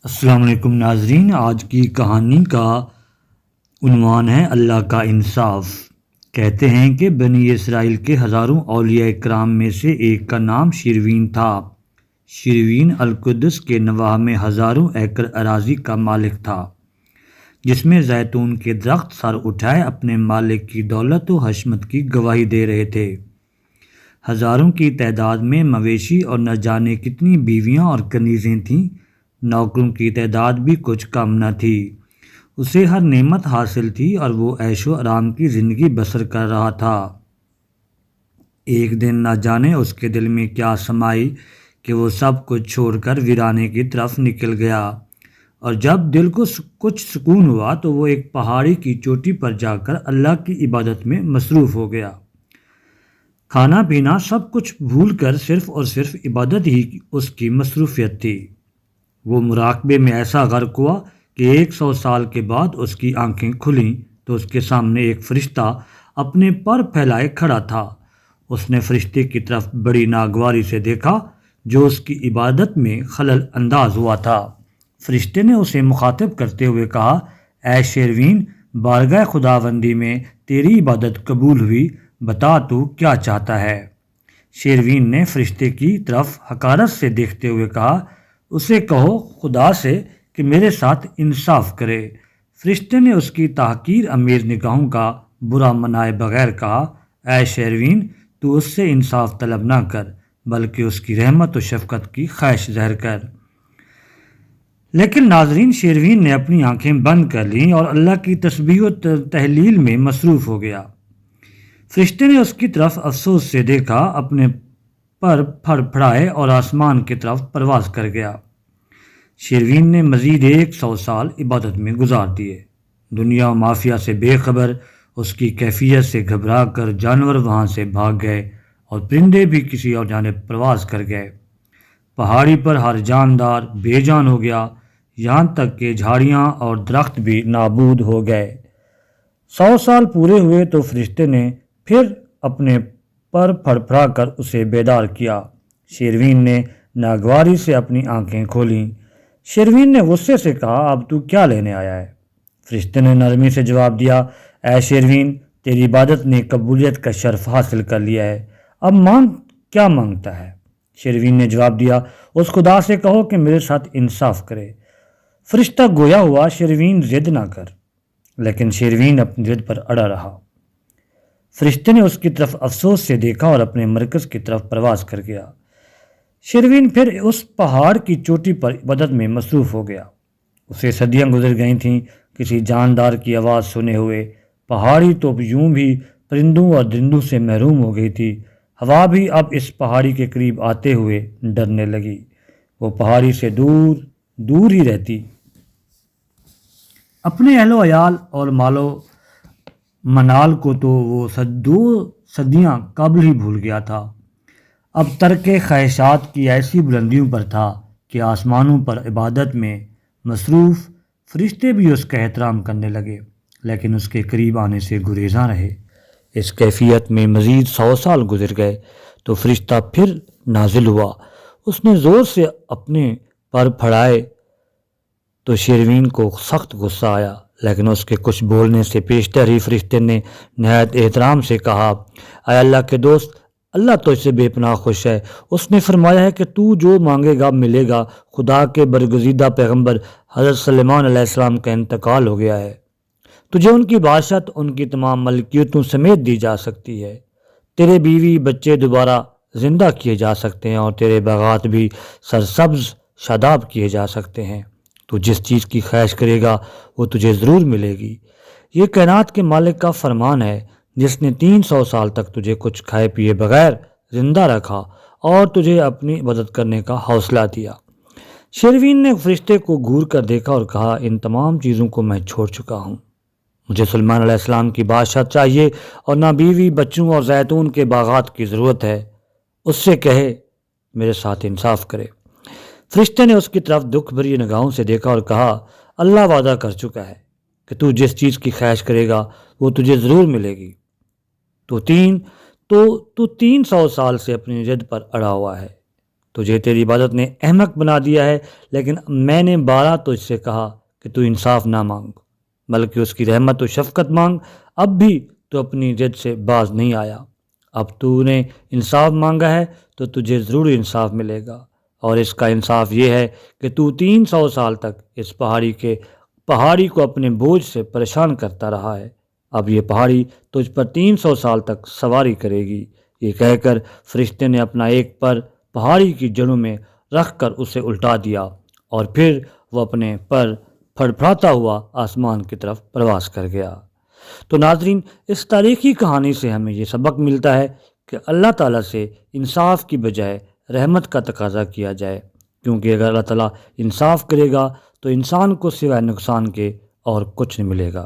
السلام علیکم ناظرین، آج کی کہانی کا عنوان ہے اللہ کا انصاف۔ کہتے ہیں کہ بنی اسرائیل کے ہزاروں اولیاء کرام میں سے ایک کا نام شروین تھا۔ شروین القدس کے نواح میں ہزاروں ایکڑ اراضی کا مالک تھا، جس میں زیتون کے درخت سر اٹھائے اپنے مالک کی دولت و حشمت کی گواہی دے رہے تھے۔ ہزاروں کی تعداد میں مویشی اور نہ جانے کتنی بیویاں اور کنیزیں تھیں۔ نوکروں کی تعداد بھی کچھ کم نہ تھی۔ اسے ہر نعمت حاصل تھی اور وہ عیش و آرام کی زندگی بسر کر رہا تھا۔ ایک دن نہ جانے اس کے دل میں کیا سمائی کہ وہ سب کچھ چھوڑ کر ویرانے کی طرف نکل گیا، اور جب دل کو کچھ سکون ہوا تو وہ ایک پہاڑی کی چوٹی پر جا کر اللہ کی عبادت میں مصروف ہو گیا۔ کھانا پینا سب کچھ بھول کر صرف اور صرف عبادت ہی اس کی مصروفیت تھی۔ وہ مراقبے میں ایسا غرق ہوا کہ 100 سال کے بعد اس کی آنکھیں کھلیں تو اس کے سامنے ایک فرشتہ اپنے پر پھیلائے کھڑا تھا۔ اس نے فرشتے کی طرف بڑی ناگواری سے دیکھا جو اس کی عبادت میں خلل انداز ہوا تھا۔ فرشتے نے اسے مخاطب کرتے ہوئے کہا، اے شروین، بارگاہ خداوندی میں تیری عبادت قبول ہوئی، بتا تو کیا چاہتا ہے؟ شروین نے فرشتے کی طرف حقارت سے دیکھتے ہوئے کہا، اسے کہو خدا سے کہ میرے ساتھ انصاف کرے۔ فرشتے نے اس کی تحقیر امیز نگاہوں کا برا منائے بغیر کہا، اے شروین، تو اس سے انصاف طلب نہ کر، بلکہ اس کی رحمت و شفقت کی خواہش ظاہر کر۔ لیکن ناظرین، شروین نے اپنی آنکھیں بند کر لیں اور اللہ کی تسبیح و تحلیل میں مصروف ہو گیا۔ فرشتے نے اس کی طرف افسوس سے دیکھا، اپنے پر پھڑ پھڑائے اور آسمان کی طرف پرواز کر گیا۔ شروین نے مزید 100 سال عبادت میں گزار دیے۔ دنیا و مافیا سے بے خبر، اس کی کیفیت سے گھبرا کر جانور وہاں سے بھاگ گئے اور پرندے بھی کسی اور جانب پرواز کر گئے۔ پہاڑی پر ہر جاندار بے جان ہو گیا، یہاں تک کہ جھاڑیاں اور درخت بھی نابود ہو گئے۔ 100 سال پورے ہوئے تو فرشتے نے پھر اپنے پر پھڑ پھڑا کر اسے بیدار کیا۔ شروین نے ناگواری سے اپنی آنکھیں کھولیں۔ شروین نے غصے سے کہا، اب تو کیا لینے آیا ہے؟ فرشتے نے نرمی سے جواب دیا، اے شروین، تیری عبادت نے قبولیت کا شرف حاصل کر لیا ہے، اب مانگ کیا مانگتا ہے؟ شروین نے جواب دیا، اس خدا سے کہو کہ میرے ساتھ انصاف کرے۔ فرشتہ گویا ہوا، شروین ضد نہ کر، لیکن شروین اپنی ضد پر اڑا رہا۔ فرشتے نے اس کی طرف افسوس سے دیکھا اور اپنے مرکز کی طرف پرواز کر گیا۔ شروین پھر اس پہاڑ کی چوٹی پر عبادت میں مصروف ہو گیا۔ اسے صدیاں گزر گئی تھیں کسی جاندار کی آواز سنے ہوئے۔ پہاڑی تو یوں بھی پرندوں اور درندوں سے محروم ہو گئی تھی۔ ہوا بھی اب اس پہاڑی کے قریب آتے ہوئے ڈرنے لگی۔ وہ پہاڑی سے دور دور ہی رہتی۔ اپنے اہل و عیال اور مال و منال کو تو وہ 2 صدیاں قبل ہی بھول گیا تھا۔ اب ترک خواہشات کی ایسی بلندیوں پر تھا کہ آسمانوں پر عبادت میں مصروف فرشتے بھی اس کا احترام کرنے لگے، لیکن اس کے قریب آنے سے گریزاں رہے۔ اس کیفیت میں مزید 100 سال گزر گئے تو فرشتہ پھر نازل ہوا۔ اس نے زور سے اپنے پر پھڑائے تو شروین کو سخت غصہ آیا، لیکن اس کے کچھ بولنے سے پیشتر ہی فرشتے نے نہایت احترام سے کہا، اے اللہ کے دوست، اللہ تو اس سے بے پناہ خوش ہے۔ اس نے فرمایا ہے کہ تو جو مانگے گا ملے گا۔ خدا کے برگزیدہ پیغمبر حضرت سلیمان علیہ السلام کا انتقال ہو گیا ہے۔ تجھے ان کی بادشاہت ان کی تمام ملکیتوں سمیت دی جا سکتی ہے۔ تیرے بیوی بچے دوبارہ زندہ کیے جا سکتے ہیں اور تیرے باغات بھی سرسبز شاداب کیے جا سکتے ہیں۔ تو جس چیز کی خواہش کرے گا وہ تجھے ضرور ملے گی۔ یہ کائنات کے مالک کا فرمان ہے، جس نے 300 سال تک تجھے کچھ کھائے پیے بغیر زندہ رکھا اور تجھے اپنی عبادت کرنے کا حوصلہ دیا۔ شروین نے فرشتے کو گھور کر دیکھا اور کہا، ان تمام چیزوں کو میں چھوڑ چکا ہوں۔ مجھے سلیمان علیہ السلام کی بادشاہت چاہیے اور نہ بیوی بچوں اور زیتون کے باغات کی ضرورت ہے۔ اس سے کہے میرے ساتھ انصاف کرے۔ فرشتے نے اس کی طرف دکھ بھری نگاہوں سے دیکھا اور کہا، اللہ وعدہ کر چکا ہے کہ تو جس چیز کی خواہش کرے گا وہ تجھے ضرور ملے گی۔ تو 300 سال سے اپنی ضد پر اڑا ہوا ہے۔ تجھے تیری عبادت نے احمق بنا دیا ہے، لیکن میں نے بارہ تجھ سے کہا کہ تو انصاف نہ مانگ بلکہ اس کی رحمت و شفقت مانگ۔ اب بھی تو اپنی ضد سے باز نہیں آیا۔ اب تو نے انصاف مانگا ہے تو تجھے ضرور انصاف ملے گا، اور اس کا انصاف یہ ہے کہ تو 300 سال تک اس پہاڑی کو اپنے بوجھ سے پریشان کرتا رہا ہے۔ اب یہ پہاڑی تجھ پر 300 سال تک سواری کرے گی۔ یہ کہہ کر فرشتے نے اپنا ایک پر پہاڑی کی جڑوں میں رکھ کر اسے الٹا دیا، اور پھر وہ اپنے پر پھڑپھڑاتا ہوا آسمان کی طرف پرواز کر گیا۔ تو ناظرین، اس تاریخی کہانی سے ہمیں یہ سبق ملتا ہے کہ اللہ تعالیٰ سے انصاف کی بجائے رحمت کا تقاضا کیا جائے، کیونکہ اگر اللہ تعالیٰ انصاف کرے گا تو انسان کو سوائے نقصان کے اور کچھ نہیں ملے گا۔